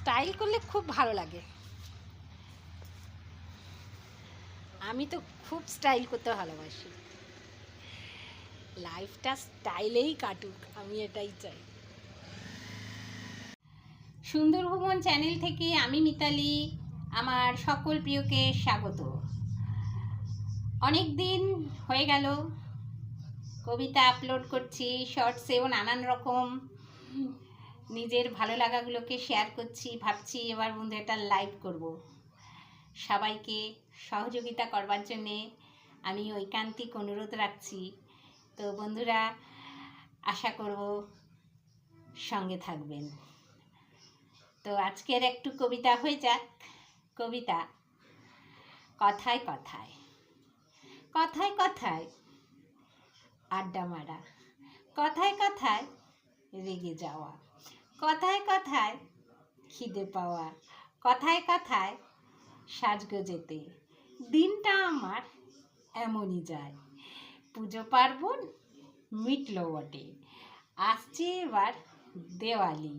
Style করলে খুব ভালো লাগে। আমি তো খুব স্টাইল করতে ভালোবাসি, লাইফটা স্টাইলেই কাটুক, আমি এটাই চাই। সুন্দর ভুবন চ্যানেল থেকে আমি মিতালি আমার সকল প্রিয়কে স্বাগত। অনেক দিন হয়ে গেল কবিতা আপলোড করছি, শর্টসেও নানান রকম নিজের ভালো লাগাগুলোকে শেয়ার করছি। ভাবছি এবার বন্ধু একটা লাইভ করব, সবাইকে সহযোগিতা করবার জন্যে আমি ঐকান্তিক অনুরোধ রাখছি। তো বন্ধুরা, আশা করব সঙ্গে থাকবেন। তো আজকের একটু কবিতা হয়ে যাক। কবিতা: কথায় কথায়, কথায় কথায় আড্ডা মারা, কথায় কথায় রেগে যাওয়া, কথায় কথায় খিদে পাওয়া, কথায় কথায় সাজগোজেতে দিনটা আমার এমনই যায়। পুজো পার্বণ মিটল বটে, আসছে এবার দেওয়ালি।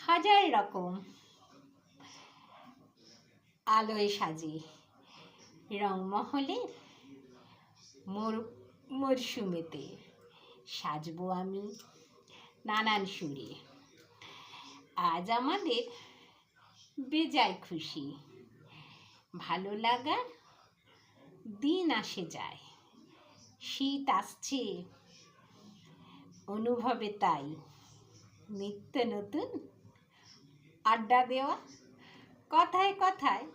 হাজার রকম আলোয় সাজে রংমহলের মরশুমেতে, সাজবো আমি নানান সুরে। আজ আমাদের বেজায় খুশি, ভালো লাগার দিন আসে যায়। শীত আসছে অনুভবে, তাই নিত্য নতুন আড্ডা দেওয়া, কথায় কথায়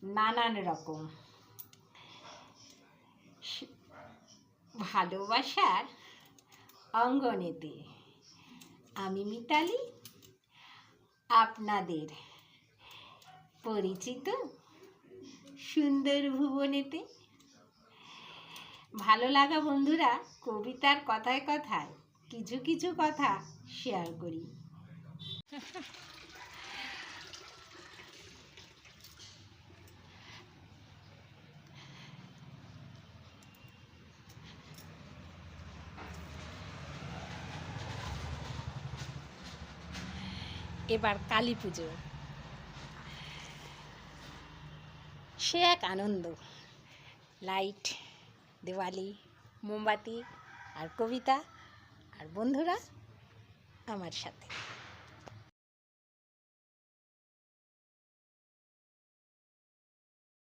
নানান রকম ভালোবাসার অঙ্গনেতে। আমি মিতালি আপনাদের পরিচিত সুন্দর ভুবনেতে। ভালো লাগা বন্ধুরা, কবিতার কথায় কথায় কিছু কিছু কথা শেয়ার করি। এবার কালী পুজো, সে এক আনন্দ। লাইট, দিওয়ালি, মোমবাতি আর কবিতা, আর বন্ধুরা আমার সাথে।